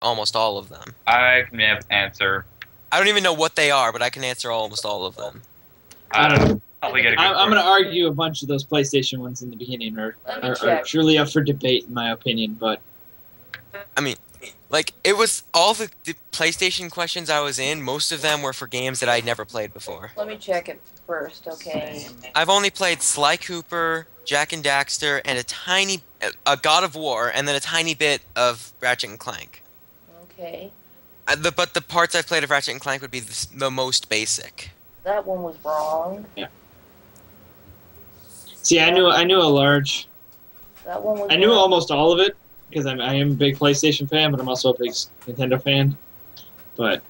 almost all of them. I can answer. I don't even know what they are, but I can answer almost all of them. I don't know. Probably get a good I'm going to argue a bunch of those PlayStation ones in the beginning are truly up for debate, in my opinion. But I mean, like, it was all the PlayStation questions I was in, most of them were for games that I'd never played before. Let me check it first, okay? I've only played Sly Cooper, Jak and Daxter, and a God of War, and then a tiny bit of Ratchet and Clank. Okay. But the parts I've played of Ratchet and Clank would be the most basic. That one was wrong. Yeah. See, I knew a large. That one was I knew wrong. almost all of it because I am a big PlayStation fan, but I'm also a big Nintendo fan. But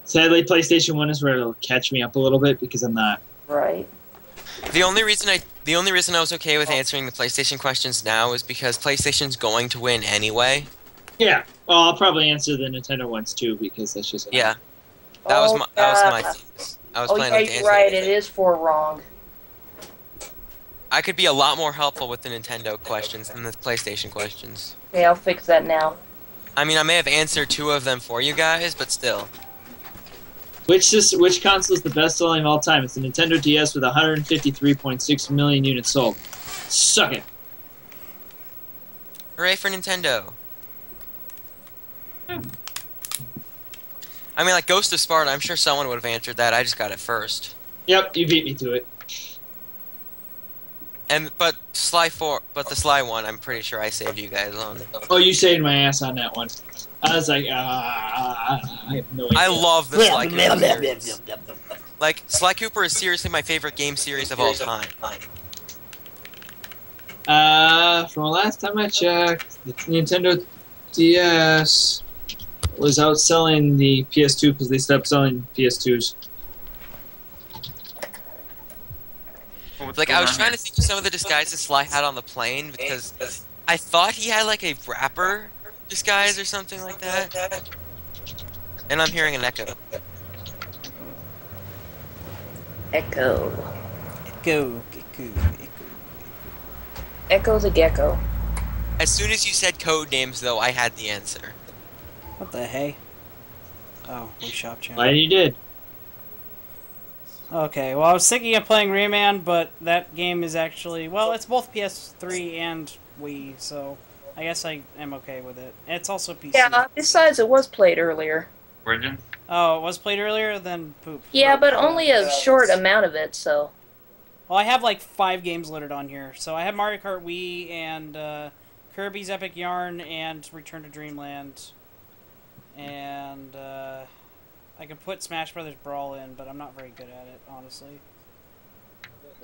sadly, PlayStation 1 is where it'll catch me up a little bit because I'm not. Right. The only reason I was okay with answering the PlayStation questions now is because PlayStation's going to win anyway. Yeah. Well, I'll probably answer the Nintendo ones too because that's just. Yeah. That was my thesis. I was planning on you're right. It is 4 wrong. I could be a lot more helpful with the Nintendo questions than the PlayStation questions. Okay, I'll fix that now. I mean, I may have answered 2 of them for you guys, but still. Which console is the best-selling of all time? It's the Nintendo DS with 153.6 million units sold. Suck it. Hooray for Nintendo. I mean, like Ghost of Sparta, I'm sure someone would have answered that. I just got it first. Yep, you beat me to it. But the Sly one, I'm pretty sure I saved you guys on. Oh, you saved my ass on that one. I was like, I have no idea. I love the Sly Cooper series. Like, Sly Cooper is seriously my favorite game series of all time. From the last time I checked, the Nintendo DS was outselling the PS2 because they stopped selling PS2s. Like, I was trying to think of some of the disguises Sly had on the plane because I thought he had like a rapper disguise or something like that. And I'm hearing an echo. Echo. Echo. Echo's a gecko. As soon as you said code names, though, I had the answer. What the hey? Oh, we shop channel. Glad you did. Okay, well, I was thinking of playing Rayman, but that game is actually... Well, it's both PS3 and Wii, so I guess I am okay with it. It's also PC. Yeah, besides, it was played earlier. Origin? Oh, it was played earlier? Then poop. Yeah, but only a short amount of it, so... Well, I have like 5 games loaded on here. So I have Mario Kart Wii and Kirby's Epic Yarn and Return to Dreamland. And I can put Smash Brothers Brawl in, but I'm not very good at it, honestly.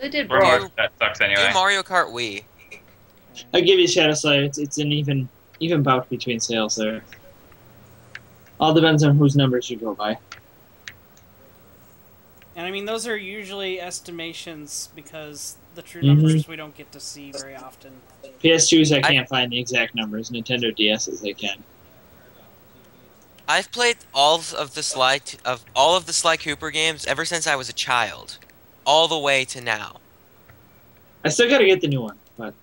They did Brawl. That sucks anyway. Do Mario Kart Wii. I'll give you Shadow Slayer. It's an even bout between sales there. All depends on whose numbers you go by. And I mean, those are usually estimations because the true numbers we don't get to see very often. PS2s, I can't find the exact numbers. Nintendo DSs, I can. I've played all of the Sly Cooper games ever since I was a child, all the way to now. I still gotta get the new one, but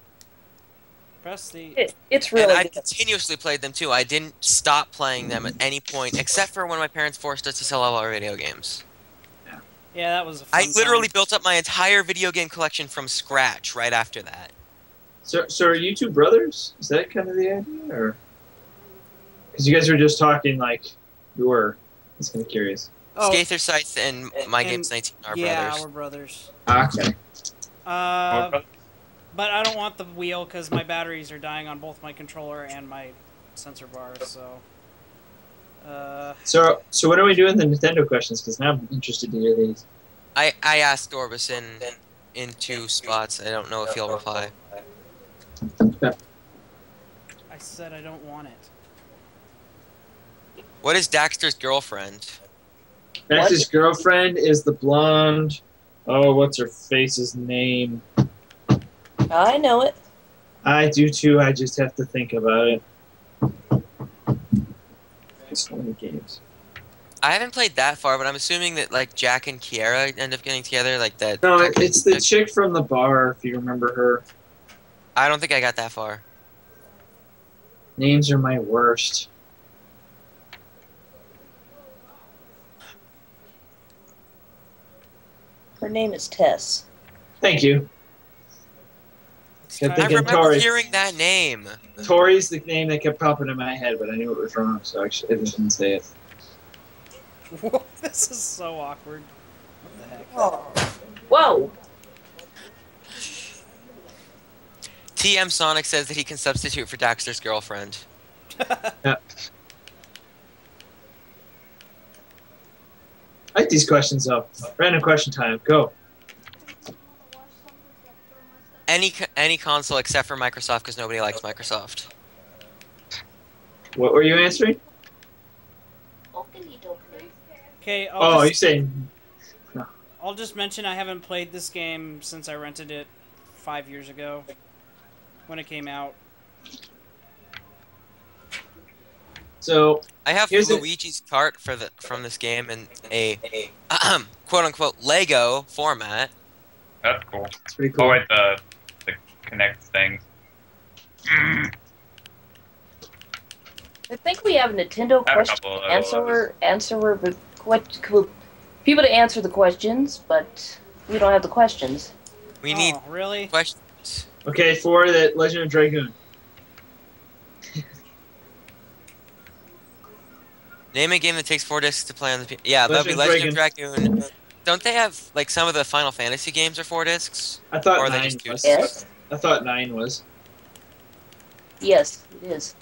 Press the... It's really And I've good. continuously played them too. I didn't stop playing them at any point, except for when my parents forced us to sell all our video games. Yeah, that was a fun I literally time. built up my entire video game collection from scratch right after that. so are you two brothers? Is that kind of the idea, or because you guys were just talking like you were? I was kind of curious. Oh, Skather Scythe and My Games 19 are yeah, brothers. we're brothers. Okay. But I don't want the wheel because my batteries are dying on both my controller and my sensor bars, so... So what are we doing the Nintendo questions? Because now I'm interested to hear these. I asked Orbis in 2 spots. I don't know if he'll reply. I said I don't want it. What is Daxter's girlfriend? Max's girlfriend is the blonde. Oh, what's her face's name? I know it. I do too. I just have to think about it. So many games. I haven't played that far, but I'm assuming that like Jack and Kiara end up getting together, like that. No, it's the chick from the bar. If you remember her. I don't think I got that far. Names are my worst. Her name is Tess. Thank you. Sky- I I think remember Tori. hearing that name. Tori's the name that kept popping in my head, but I knew it was wrong, so I didn't say it. Whoa, this is so awkward. What the heck? Oh. Whoa! TM Sonic says that he can substitute for Daxter's girlfriend. I like these questions up. Random question time. Go. Any console except for Microsoft, because nobody likes Microsoft. What were you answering? Okay, Oh, you're saying. I'll just mention I haven't played this game since I rented it 5 years ago when it came out. So I have Here's a- Luigi's Kart from this game in a quote-unquote Lego format. That's cool. it's pretty cool. Oh wait, the Connect things. I think we have a Nintendo I have a question couple of answerer, but people to answer the questions, but we don't have the questions. We need Oh, really? questions. Okay, for the Legend of Dragoon. Name a game that takes 4 discs to play on the yeah, that'd be Legend of Legend of Dragoon. Don't they have, like, some of the Final Fantasy games are 4 discs? I thought Or are they 9 just 2 was. discs? Yes? I thought 9 was. Yes, it is.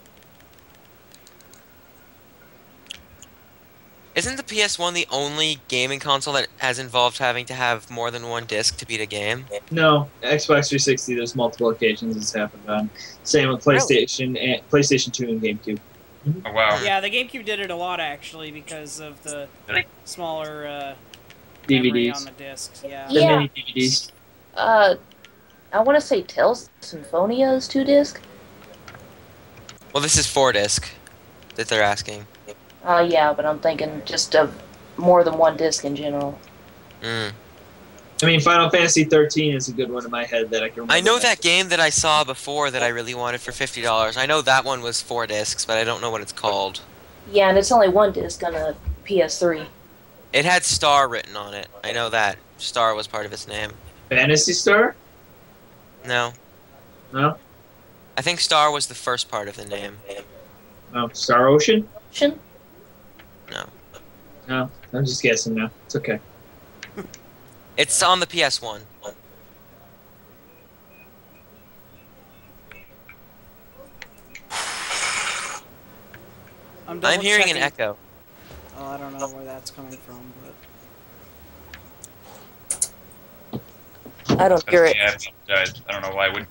Isn't the PS1 the only gaming console that has involved having to have more than 1 disc to beat a game? No, Xbox 360. There's multiple occasions it's happened on. Same with PlayStation and PlayStation 2 and GameCube. Oh wow. Yeah, the GameCube did it a lot actually because of the Really? smaller memory DVDs. on the discs. Yeah. The Yeah. mini DVDs. I want to say Tales Symphonia is 2 disc. Well, this is 4 disc that they're asking. Yeah, but I'm thinking just of more than 1 disc in general. Mm. I mean, Final Fantasy 13 is a good one in my head that I can remember. I know that game that I saw before that I really wanted for $50. I know that one was 4 discs, but I don't know what it's called. Yeah, and it's only 1 disc on a PS3. It had Star written on it. I know that. Star was part of its name. Fantasy Star? No. No? I think Star was the first part of the name. No. Star Ocean? Shin? No. No. I'm just guessing now. It's okay. It's on the PS1. I'm hearing an double-checking. echo. Oh, I don't know where that's coming from, but I don't hear it. Yeah, I apologize. I don't know why I wouldn't.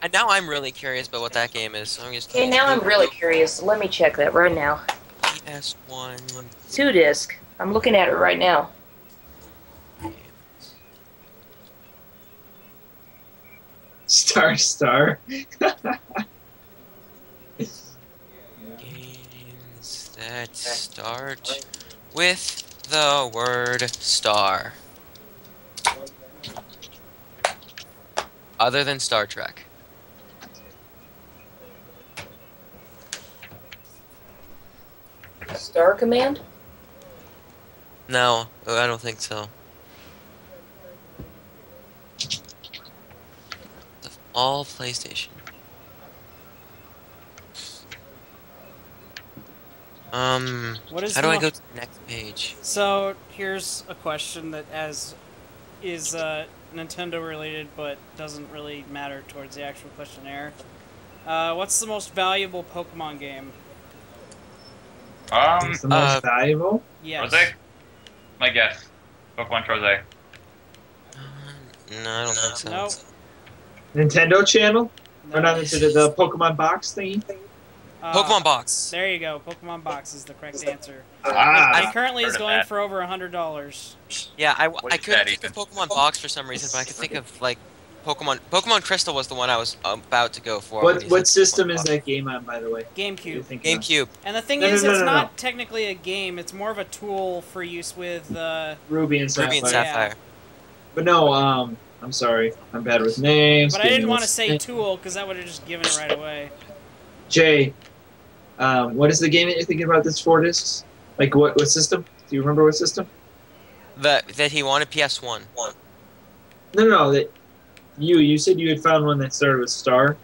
And now I'm really curious about what that game is. So I'm just Okay, now I'm really curious. Let me check that right now. PS1. 2 disc. I'm looking at it right now. Star. Games that start with the word star. Other than Star Trek. Star Command? No, I don't think so. All PlayStation. what is How the do I mo- go to the next page? So here's a question that is Nintendo related, but doesn't really matter towards the actual questionnaire. What's the most valuable Pokemon game? It's the most valuable? Yes. Rosé? My guess. Pokemon Rosé. No, I don't think so. Nope. Nintendo channel? No. Or not Nintendo, the Pokemon box thingy? Pokemon Box. There you go. Pokemon Box is the correct answer. Ah! It currently is heard of going that. for over $100. Yeah, I is couldn't that think of even? Pokemon Box for some reason, but I could think of like Pokemon Crystal was the one I was about to go for. when you What said system Pokemon is Box. that game on, by the way? GameCube. GameCube. And the thing No, is, no, no, it's no, not no. technically a game. It's more of a tool for use with. Ruby and Sapphire. Ruby and Sapphire. Sapphire. But no, I'm sorry. I'm bad with names. But I didn't want to say Tool because that would have just given it right away. Jay, what is the game that you're thinking about that's 4 discs? Like what system? Do you remember what system? That he wanted PS1. No. That you said you had found one that started with Star.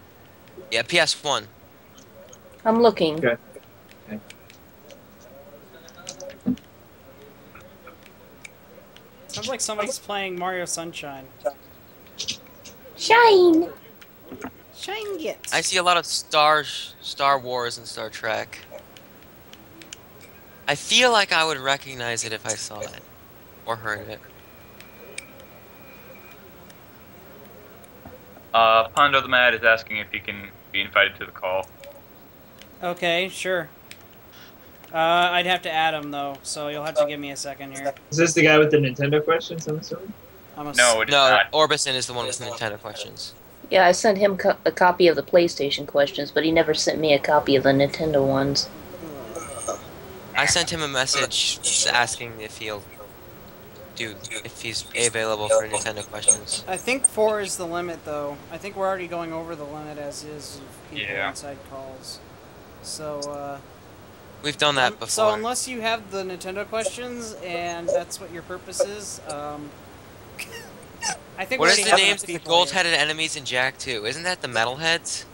Yeah, PS1. I'm looking. Okay. Sounds like somebody's playing Mario Sunshine. Shine! Shine it! I see a lot of Star Wars and Star Trek. I feel like I would recognize it if I saw it or heard it. Pondo the Mad is asking if he can be invited to the call. Okay, sure. I'd have to add him though, so you'll have to give me a second here. Is this the guy with the Nintendo questions? I'm assuming. No, it is No, not. Orbison is the one with Nintendo questions. Yeah, I sent him a copy of the PlayStation questions, but he never sent me a copy of the Nintendo ones. I sent him a message asking if he's available for Nintendo questions. I think 4 is the limit though. I think we're already going over the limit as is of people Yeah. inside calls. So, We've done that before. So unless you have the Nintendo questions and that's what your purpose is, I think What we is already the have names enough of the people gold-headed enemies in Jak 2? Isn't that the metalheads?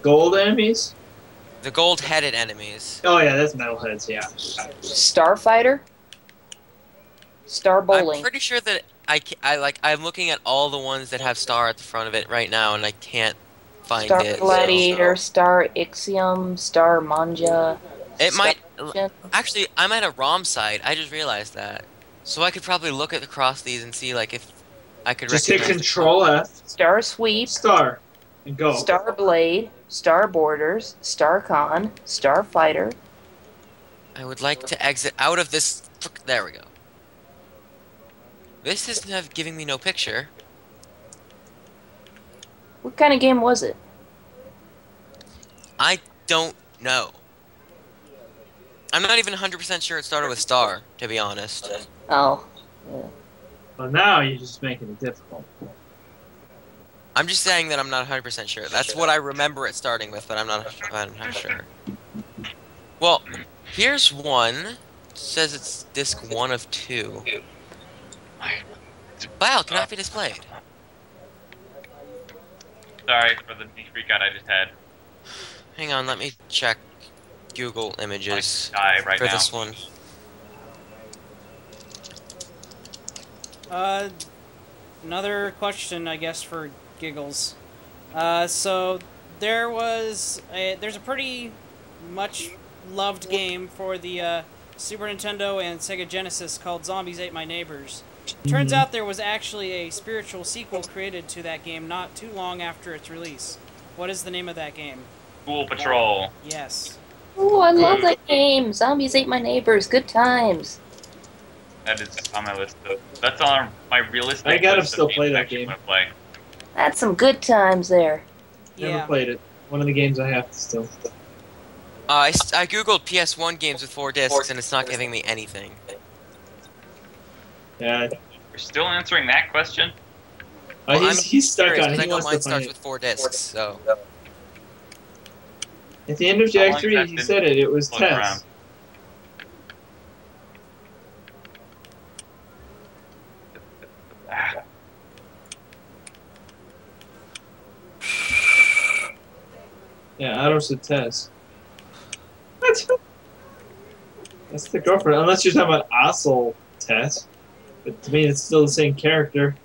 Gold enemies? The gold-headed enemies. Oh yeah, that's metalheads. Yeah. Starfighter? Star Bowling. I'm pretty sure that I'm looking at all the ones that have star at the front of it right now, and I can't find Star it. Gladiator, Star Ixiom, Star Manja. It might. Star- Actually, I'm at a ROM site. I just realized that. So I could probably look across these and see like if I could Just hit recognize. Control F, Star Sweep, Star, and go. Star Blade, Star Borders, Star Con, Star Fighter. I would like to exit out of this. There we go. This isn't giving me no picture. What kind of game was it? I don't know. I'm not even 100% sure it started with star, to be honest. Oh. Yeah. Well, now you're just making it difficult. I'm just saying that I'm not 100% sure. That's what I remember it starting with, but I'm not sure. Well, here's one. It says it's disc 1 of 2. Wow, cannot be displayed. Sorry for the freak out I just had. Hang on, let me check Google Images Die right for now. this one. Another question, I guess, for giggles. So there's a pretty much loved game for the Super Nintendo and Sega Genesis called Zombies Ate My Neighbors. Turns out there was actually a spiritual sequel created to that game not too long after its release. What is the name of that game? School Patrol. Yes. Ooh, I love that game. Zombies Ate My Neighbors. Good times. That is on my list. That's on my realistic. I gotta list of still games play I that actually game. wanna play. That's some good times there. Never Yeah. played it. One of the games I have to still. I googled PS1 games with 4 discs, and it's not giving me anything. Yeah. We're still answering that question. Well, He's stuck curious, on 'cause it. I He know wants mine to starts find with it. 4 discs, so... At the end of How Jak long 3, has he that said been it was floating Tess. around? Ah, Yeah, Otto said Tess. What? That's the girlfriend. Unless you're talking about Assel Tess. But to me, it's still the same character.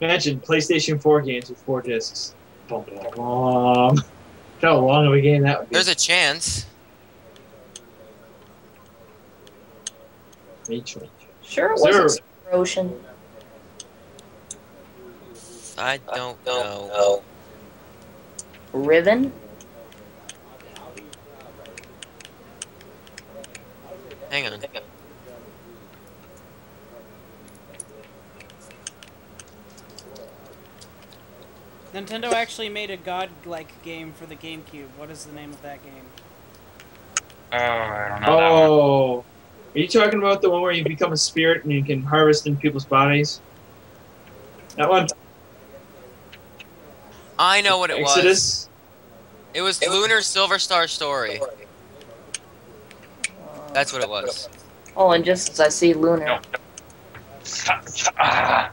Imagine PlayStation 4 games with 4 discs. Bum, bum, bum. How long of a game that would be. There's a chance. Rachel. Sure it Sure. wasn't Super Ocean. I don't know. Riven? Hang on. Nintendo actually made a godlike game for the GameCube. What is the name of that game? I don't know that one. Oh, are you talking about the one where you become a spirit and you can harvest in people's bodies? That one. I know what it was. Exodus. It was Lunar Silver Star Story. That's what it was. Oh, and just as I see Lunar. No. Is that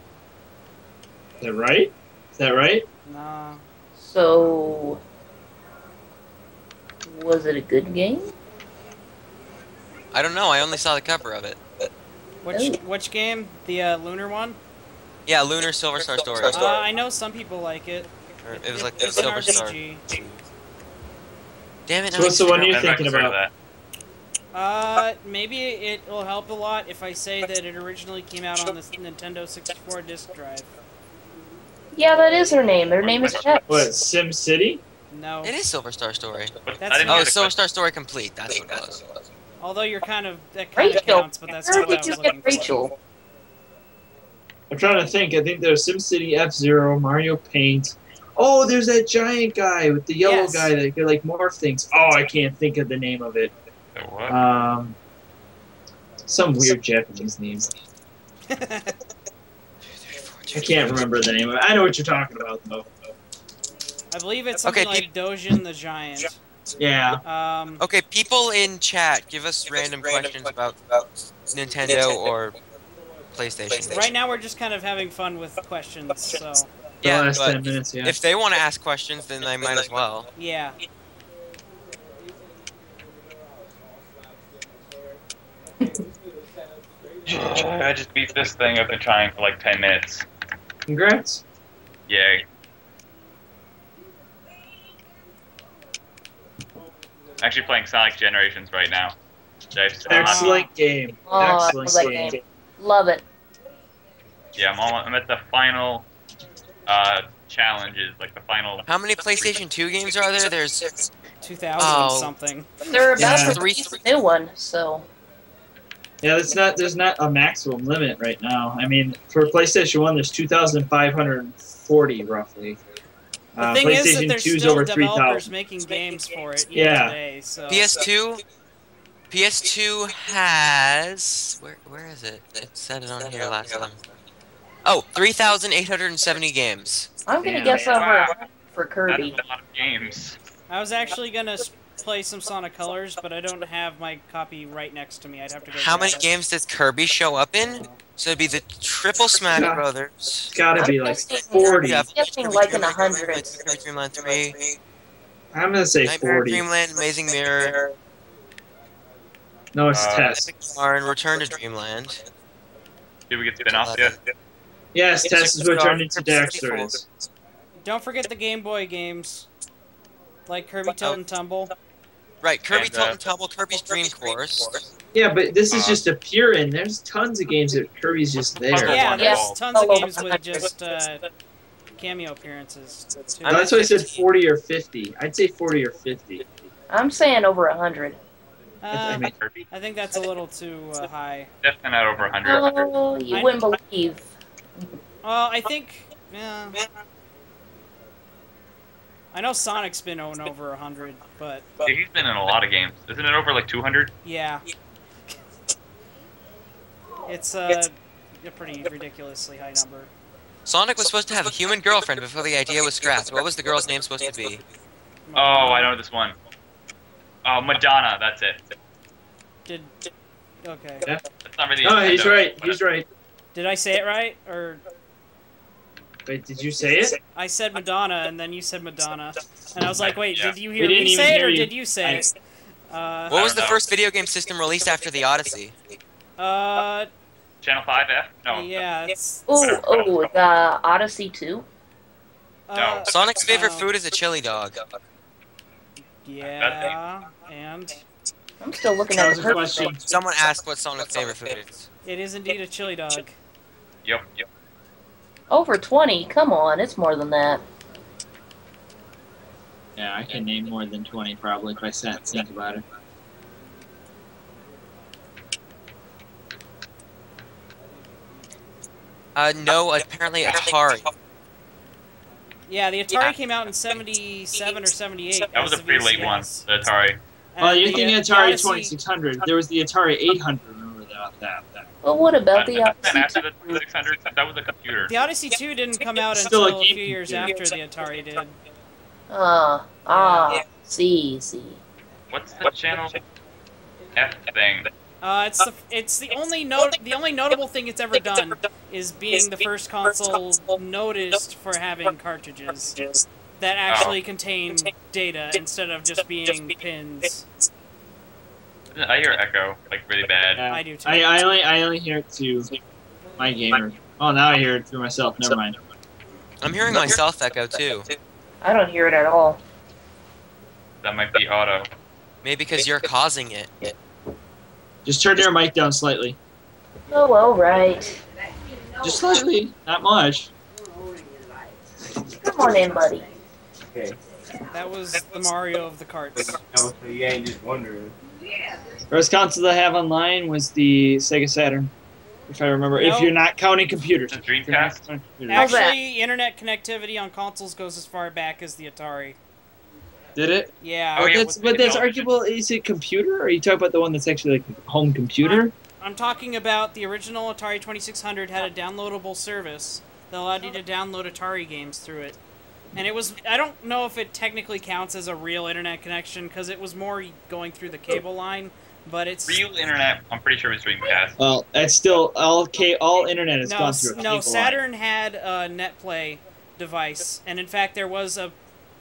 right? Is that right? Nah. So, was it a good game? I don't know. I only saw the cover of it. Which game? The Lunar one? Yeah, Lunar Silver Star Story. I know some people like it. Or it was like It's the an Silver Star. RPG. Damn it! So what's the one you're I've never thinking heard of about? that. Maybe it will help a lot if I say that it originally came out on the Nintendo 64 disc drive. Yeah, that is her name. Her name is Pets. What, Sim City? No. It is Silver Star Story. That's I didn't Oh, hear it's the Silver question. Star Story Complete. That's what it was. Although that kind of counts, but that's Where not what I did you was get looking for. Rachel? I'm trying to think. I think there's SimCity, F-Zero, Mario Paint. Oh, there's that giant guy with the yellow Yes. guy that could like morph things. Oh, I can't think of the name of it. The what? Some weird Japanese name. I can't remember the name of it. I know what you're talking about though. I believe it's something Okay, like Dojin the Giant. Yeah. Okay, people in chat, give us random questions about Nintendo or PlayStation. Right now we're just kind of having fun with questions, so The Yeah, last but 10 minutes, yeah. if they want to ask questions, then they might as well. yeah. I just beat this thing I've been trying for like 10 minutes. Congrats. Yay. Actually playing Sonic Generations right now. Excellent game. Oh, I love Excellent that game. game. Love it. Yeah, I'm at the final challenges, like the final. How many PlayStation 2 games are there? There's 2000 Oh. something. They're about Yeah. to release a new one, so Yeah, there's not a maximum limit right now. I mean, for PlayStation 1, there's 2,540 roughly. The thing is that PlayStation there's 2 is still over developers 3,000. making games for it Yeah. today, so PS2 has where is it? It said it on here last time. Oh, 3,870 games. I'm gonna Damn. guess over Wow. for That's Kirby. a lot of games. I was actually gonna play some Sonic Colors, but I don't have my copy right next to me. I'd have to go. How grab many it. games does Kirby show up in? So it'd be the Triple Smash Yeah. Brothers. It's gotta be like guessing- 40. Yeah, guessing like in the hundreds. Kirby Dream Land 3, I'm gonna say Nightmare 40. Dreamland, Amazing Mirror, No, it's Test. Test. Epic Yarn, Return to Dreamland. Did we get spin-offs yet? Yes, Test is what Star, turned into Daxter is. Don't forget the Game Boy games, like Kirby Tilt and Tumble. Right, Kirby And, Tilt and Tumble, Kirby's Dream Course. Yeah, but this is just a pure in. There's tons of games that Kirby's just there. Puzzle Yeah, Wonderful. there's tons of games with just cameo appearances. Too. That's why I said 40 or 50. I'd say 40 or 50. I'm saying over 100. I mean, Kirby? I think that's a little too high. Definitely not over 100. Oh, you I- wouldn't believe. Well, I think. Yeah. I know Sonic's been on over 100, but Yeah, he's been in a lot of games. Isn't it over like 200? yeah. It's a pretty ridiculously high number. Sonic was supposed to have a human girlfriend before the idea was scrapped. What was the girl's name supposed to be? Oh, I know this one. Oh, Madonna, that's it. Okay. That's not really no, he's Nintendo, right. but- He's right. Did I say it right? Or Wait, did you say it? I said Madonna and then you said Madonna. And I was like, wait, Yeah. did you We hear didn't me even say it hear or you. did you say it? What was the know. first video game system released after the Odyssey? Channel 5F? No. Yeah, it's Oh, the Odyssey 2? No. Sonic's favorite Oh. food is a chili dog. yeah, and I'm still looking That at was the a Kirby question. thing. Someone asked what Sonic's favorite food is. it is indeed a chili dog. Yep. Over 20? Come on, it's more than that. Yeah, I can name more than 20 probably if I sat and think about it. No, apparently Atari. Yeah, the Atari came out in 77 or 78. That was a as pretty late one, VCS. the Atari. Well, you're the, thinking the Atari Odyssey- 2600. There was the Atari 800. Remember that? Well, what about the And Odyssey? after the 600, that was a computer. The Odyssey 2 didn't come out Still a until a few game years computer. after the Atari did. See. What's the channel F thing? It's the only notable thing it's ever done is being the first console noticed for having cartridges that actually contain data instead of just being pins. I hear echo, like, really bad. I do too. I only hear it through my gamer. Oh, now I hear it through myself. Never mind. I'm hearing myself echo too. I don't hear it at all. That might be auto. Maybe because you're causing it. Just turn your mic down slightly. Oh, all right. Just slightly, not much. Come on in, buddy. That was the Mario of the carts. So you ain't just wondering. First console I have online was the Sega Saturn, if I remember. No. If you're not counting computers. The Dreamcast? Actually, internet connectivity on consoles goes as far back as the Atari. Did it? Yeah. Oh, yeah, But that's arguable. Is it computer, or are you talking about the one that's actually like a home computer? I'm talking about the original Atari 2600 had a downloadable service that allowed you to download Atari games through it. And it was, I don't know if it technically counts as a real internet connection, because it was more going through the cable line, but it's... Real internet, I'm pretty sure it was Dreamcast. Well, that's still all internet has No, gone through a cable line. Saturn had a NetPlay device, and in fact there was a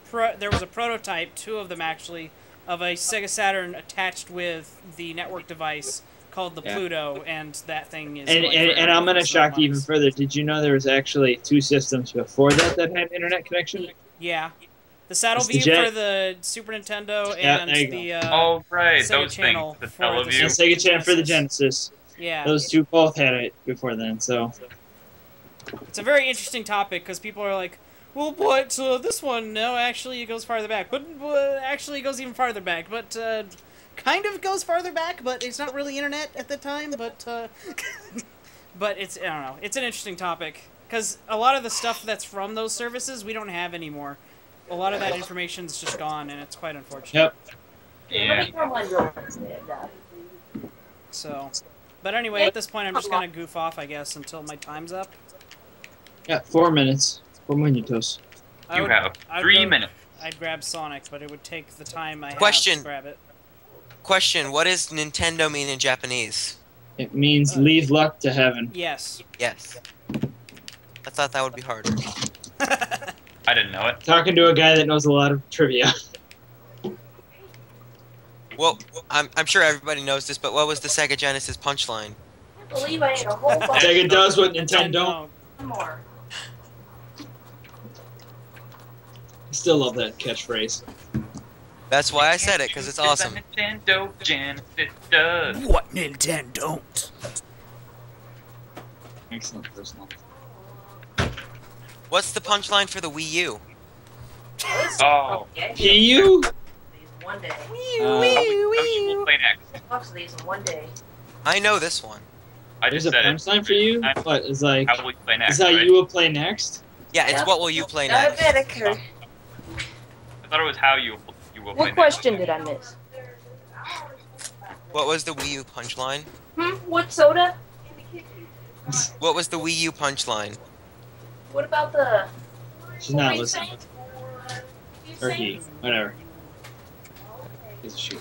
prototype, two of them actually, of a Sega Saturn attached with the network device called the Pluto, and that thing is... And I'm going to shock you even further. Did you know there was actually two systems before that had internet connection? Yeah. The Saddle It's the View Jet- for the Super Nintendo Yeah, and there you the Oh, right, Sega those Channel things. The for the And Teleview. Sega Channel for the Genesis. Yeah. Those two both had it before then, so... It's a very interesting topic, because people are like, well, but this one, no, actually it goes farther back. But actually it goes even farther back. But kind of goes farther back, but it's not really internet at the time. But but it's, I don't know, it's an interesting topic. Because a lot of the stuff that's from those services we don't have anymore. A lot of that information's just gone, and it's quite unfortunate. Yeah. So, but anyway, at this point I'm just going to goof off, I guess, until my time's up. Yeah, 4 minutes. 4 minutos. You have 3 minutes. I'd grab Sonic, but it would take the time I have Question. to grab it. Question, what does Nintendo mean in Japanese? It means leave luck to heaven. Yes. Yes. I thought that would be harder. I didn't know it. Talking to a guy that knows a lot of trivia. Well, I'm sure everybody knows this, but what was the Sega Genesis punchline? I believe I ate a whole bunch. Sega does what Nintendo don't. More. I still love that catchphrase. That's why I said it, because it's awesome. Nintendo Genesis does. What Nintendo don't? Excellent personal. What's the punchline for the Wii U? Oh. PU? One day. We'll play next. Lots of these in one day. I know this one. I There's just a said it. punchline for you? What, is like... How will we play next? Is that right? you will play next? Yeah, it's Yeah. what will you play next? Diabetic. I thought it was how you will play What question did I miss? What was the Wii U punchline? What soda? What was the Wii U punchline? What about the... She's not listening. Or he. Whatever. Piece of shit.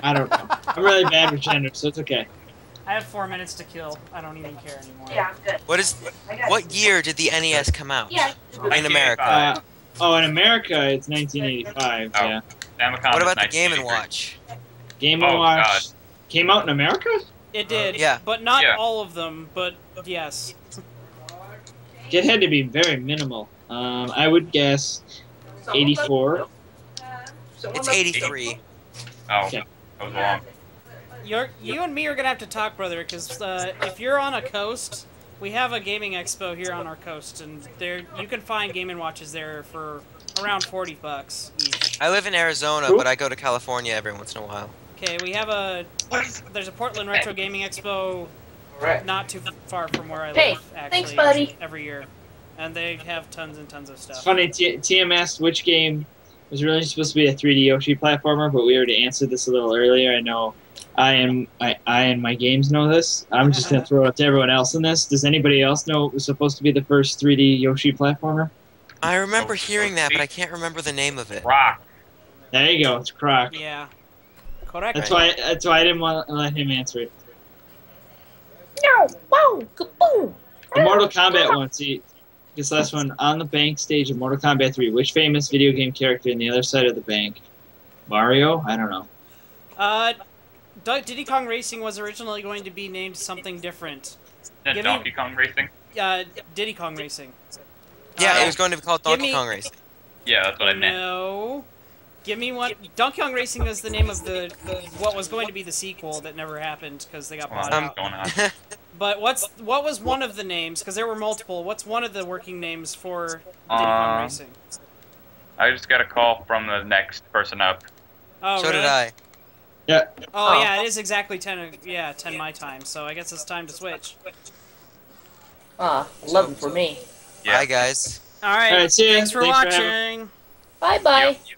I don't know. I'm really bad with gender, so it's okay. I have 4 minutes to kill. I don't even care anymore. Yeah, I'm good. What year did the NES come out? Yeah. In America. 1985. Oh, in America, it's 1985, Oh. yeah. Famicom What is about the Game & 1983. Watch? Game & Oh, Watch God. came out in America? It did. Yeah. But not Yeah. all of them, but yes. It had to be very minimal. I would guess 84. It's 83. Oh, Okay. that was long. You and me are gonna have to talk, brother, because if you're on a coast, we have a gaming expo here on our coast, and there you can find Game & Watches there for around $40 each. I live in Arizona, Cool. but I go to California every once in a while. Okay, we have there's a Portland Retro Gaming Expo not too far from where I live, Hey, actually, thanks, buddy. every year. And they have tons and tons of It's stuff. funny, TM asked which game was really supposed to be a 3D Yoshi platformer, but we already answered this a little earlier. I know I and my games know this. I'm just going to throw it up to everyone else in this. Does anybody else know it was supposed to be the first 3D Yoshi platformer? I remember hearing that, but I can't remember the name of it. Rock. There you go. It's Croc. Yeah. Correct. That's why I didn't want to let him answer it. No! Whoa! Kaboom! The Mortal Kombat one. See, this last one on the bank stage of Mortal Kombat 3. Which famous video game character on the other side of the bank? Mario? I don't know. Diddy Kong Racing was originally going to be named something different. Then Donkey Kong Racing. Diddy Kong Racing. Yeah, it was going to be called Donkey Kong Racing. Yeah, that's what I meant. No. Give me one. Donkey Kong Racing was the name of what was going to be the sequel that never happened because they got bought out. Going on. But what was one of the names? Because there were multiple. What's one of the working names for Diddy Kong Racing? I just got a call from the next person up. Oh, So really? did I. Yeah. Oh, yeah, it is exactly 10. Yeah, 10 my time. So I guess it's time to switch. 11 for me. Yeah. Bye, guys. All right. All right, see ya. Thanks for Thanks for watching. Bye bye. Yep.